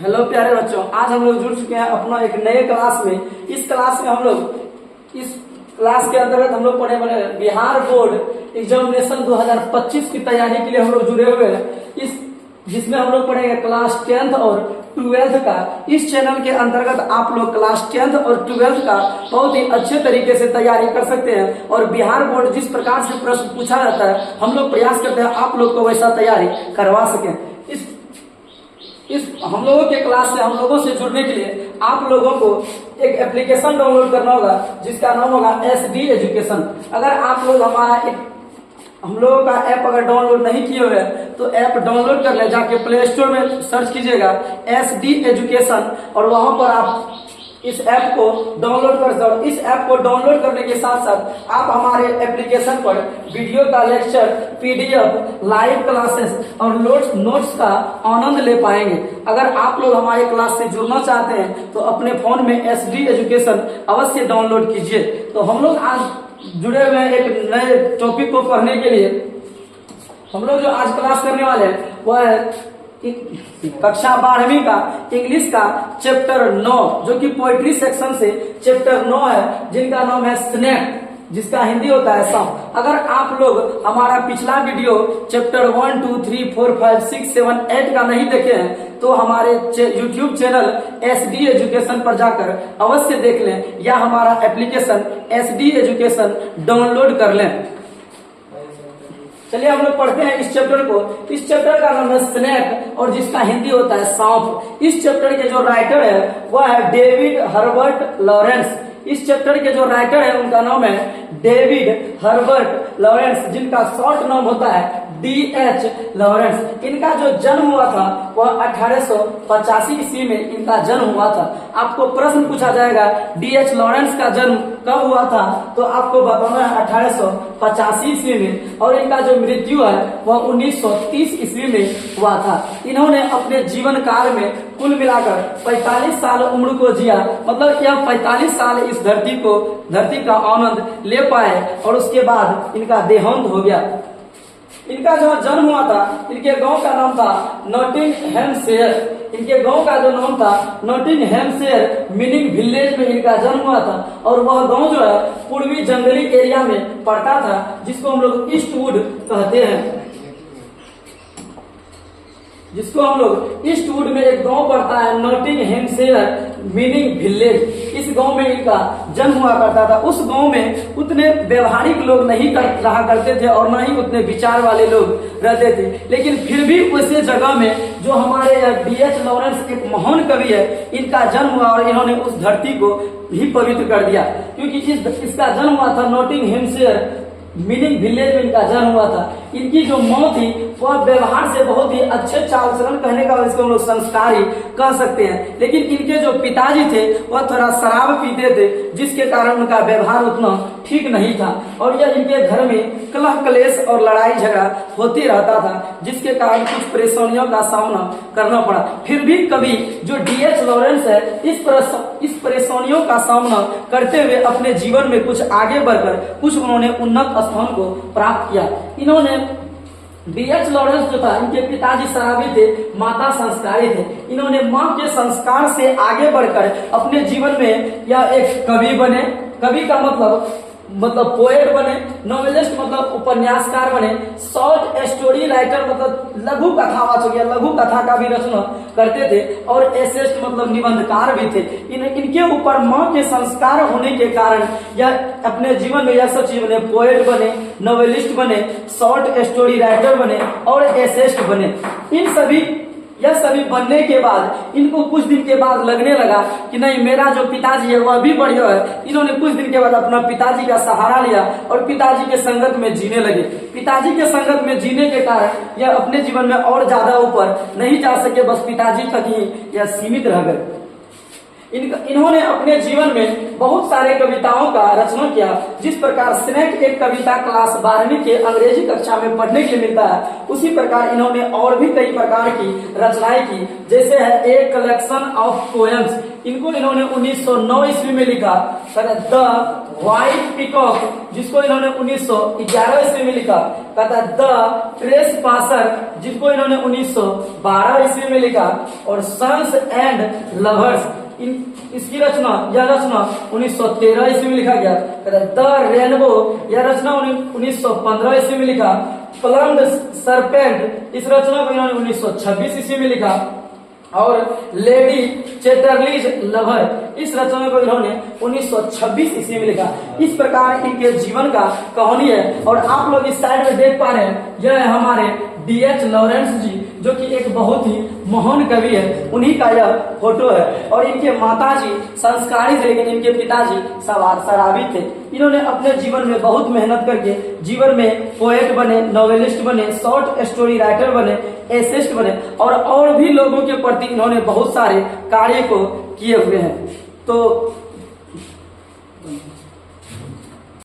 Hello प्यारे बच्चों, आज हम लोग जुड़ चुके हैं अपना एक नए क्लास में। इस क्लास में हम लोग इस क्लास के अंतर्गत हम लोग पढ़ने वाले बिहार बोर्ड एग्जामिनेशन 2025 की तैयारी के लिए हम लोग जुड़े हुए हैं। इस जिसमें हम लोग पढ़ेंगे क्लास 10th और 12th का। इस चैनल के अंतर्गत आप लोग क्लास 10th और 12th का बहुत ही अच्छे तरीके से तैयारी कर सकते हैं और बिहार बोर्ड जिस प्रकार से प्रश्न पूछा जाता है हम लोग प्रयास करते हैं आप लोग को वैसा तैयारी करवा सकें। इस हम लोगों के क्लास से हम लोगों से जुड़ने के लिए आप लोगों को एक एप्लीकेशन डाउनलोड करना होगा जिसका नाम होगा SD एजुकेशन। अगर आप लोग हम लोगों का ऐप अगर डाउनलोड नहीं किए हुए तो ऐप डाउनलोड कर ले, जाके प्ले स्टोर में सर्च कीजिएगा SD एजुकेशन और वहां पर आप इस ऐप को डाउनलोड कर सकते। इस ऐप को डाउनलोड करने के साथ साथ आप हमारे एप्लीकेशन पर वीडियो का लेक्चर, PDF, लाइव क्लासेस और नोट्स का आनंद ले पाएंगे। अगर आप लोग हमारे क्लास से जुड़ना चाहते हैं तो अपने फोन में SD एजुकेशन अवश्य डाउनलोड कीजिए। तो हम लोग आज जुड़े हुए हैं एक नए टॉपिक को पढ़ने के लिए। हम लोग जो आज क्लास करने वाले हैं वह है कक्षा 12वीं का इंग्लिश का चैप्टर 9 जो कि पोएट्री सेक्शन से चैप्टर 9 है, जिनका नाम है स्नेक, जिसका हिंदी होता है सांप। अगर आप लोग हमारा पिछला वीडियो चैप्टर 1, 2, 3, 4, 5, 6, 7, 8 का नहीं देखे हैं तो हमारे YouTube चैनल SD एजुकेशन पर जाकर अवश्य देख लें या हमारा एप्लीकेशन SD एजुकेशन डाउनलोड कर लें। चलिए हम लोग पढ़ते हैं इस चैप्टर को। इस चैप्टर का नाम है स्नेक और जिसका हिंदी होता है सांप। इस चैप्टर के जो राइटर है वह है डेविड हर्बर्ट लॉरेंस। इस चैप्टर के जो राइटर है उनका नाम है डेविड हर्बर्ट लॉरेंस, जिनका शॉर्ट नाम होता है DH लॉरेंस। इनका जो जन्म हुआ था वह 1885 ईस्वी में इनका जन्म हुआ था। आपको प्रश्न पूछा जाएगा DH लॉरेंस का जन्म कब हुआ था तो आपको बताना है 1885 ईस्वी में, और इनका जो मृत्यु है वह 1930 ईस्वी में हुआ था। इन्होंने अपने जीवन काल में कुल मिलाकर 45 साल उम्र को जिया, मतलब यह 45 साल इस धरती का आनंद ले पाए और उसके बाद इनका देहांत हो गया। इनका जो जन्म हुआ था, इनके गांव का नाम था नॉटिंगहैमशायर। इनके गांव का जो नाम था नॉटिंगहैमशायर मीनिंग विलेज में इनका जन्म हुआ था और वह गांव जो है पूर्वी जंगली एरिया में पड़ता था, जिसको हम लोग ईस्टवुड कहते हैं। जिसको हम लोग ईस्टवुड में एक गांव पड़ता है नॉटिंगहैमशायर मीनिंग विलेज। इस गांव में इनका जन्म हुआ करता था। उस गांव में उतने व्यवहारिक लोग नहीं रहा करते थे और न ही उतने विचार वाले लोग रहते थे, लेकिन फिर भी उसी जगह में जो हमारे DH लॉरेंस एक महान कवि है, इनका जन्म हुआ और इन्होंने उस धरती को भी पवित्र कर दिया, क्योंकि इसका जन्म हुआ था नॉटिंगहैमशायर मीनिंग विलेज में इनका जन्म हुआ था। इनकी जो माँ थी वह व्यवहार से बहुत ही अच्छे चाल चलन, कहने का इसको हम लोग संस्कारी कह सकते हैं, लेकिन इनके जो पिताजी थे वह थोड़ा शराब पीते थे, जिसके कारण उनका व्यवहार उतना ठीक नहीं था और यह इनके घर में कलह कलेश और लड़ाई झगड़ा होते रहता था, जिसके कारण कुछ परेशानियों का सामना करना पड़ा। फिर भी कवि जो DH लॉरेंस है इस परेशानियों का सामना करते हुए अपने जीवन में कुछ आगे बढ़कर कुछ उन्होंने उन्नत स्थान को प्राप्त किया। इन्होंने DH लॉरेंस जो था, इनके पिताजी शराबी थे, माता संस्कारी थे। इन्होंने माँ के संस्कार से आगे बढ़कर अपने जीवन में यह एक कवि बने। कवि का मतलब पोएट बने, नॉवेलिस्ट मतलब उपन्यासकार बने, शॉर्ट स्टोरी राइटर मतलब लघु कथावाचक या लघु कथा का भी रचना करते थे, और एसेस्ट मतलब निबंधकार भी थे। इनके ऊपर माँ के संस्कार होने के कारण यह अपने जीवन में यह सब चीज बने, पोएट बने, नॉवेलिस्ट बने, शॉर्ट स्टोरी राइटर बने और एसेस्ट बने। यह सभी बनने के बाद इनको कुछ दिन के बाद लगने लगा कि नहीं, मेरा जो पिताजी है वह भी बढ़िया है। इन्होंने कुछ दिन के बाद अपना पिताजी का सहारा लिया और पिताजी के संगत में जीने लगे। पिताजी के संगत में जीने के कारण यह अपने जीवन में और ज्यादा ऊपर नहीं जा सके, बस पिताजी तक ही यह सीमित रह गए। इन्होंने अपने जीवन में बहुत सारे कविताओं का रचना किया। जिस प्रकार स्नेक एक कविता क्लास 12वीं के अंग्रेजी कक्षा में पढ़ने के लिए मिलता है, उसी प्रकार इन्होंने और भी कई प्रकार की रचनाएं की। जैसे है ए कलेक्शन ऑफ पोएम्स, इनको इन्होंने 1909 ईस्वी में लिखा। द व्हाइट पीकॉक, जिसको इन्होंने 1911 ईस्वी में लिखा। कहता है द ट्रेस पासर, जिसको इन्होंने 1912 ईस्वी में लिखा। और सन्स एंड लवर्स, इसकी रचना, यह रचना 1913 ईस्वी में लिखा गया। कहता है द रेनबो, यह रचना 1915 ईस्वी में लिखा। प्लम्ड सरपेंट, इस रचना को इन्होंने 1926 ईस्वी में लिखा। और लेडी चैटरलीज लवर, इस रचना को इन्होंने 1926 ईस्वी में लिखा। इस प्रकार इनके जीवन का कहानी है। और आप लोग इस साइड में देख पा रहे हैं, यह है हमारे D.H. लॉरेंस जी, जो कि एक बहुत ही महान कवि है, उन्हीं का यह फोटो है। और इनके माताजी संस्कारी थे, लेकिन इनके पिताजी शराबी थे। इन्होंने अपने जीवन में बहुत मेहनत करके जीवन में पोएट बने, नॉवेलिस्ट बने, शॉर्ट स्टोरी राइटर बने, एसेस्ट बने, और भी लोगों के प्रति इन्होंने बहुत सारे कार्य को किए हुए हैं। तो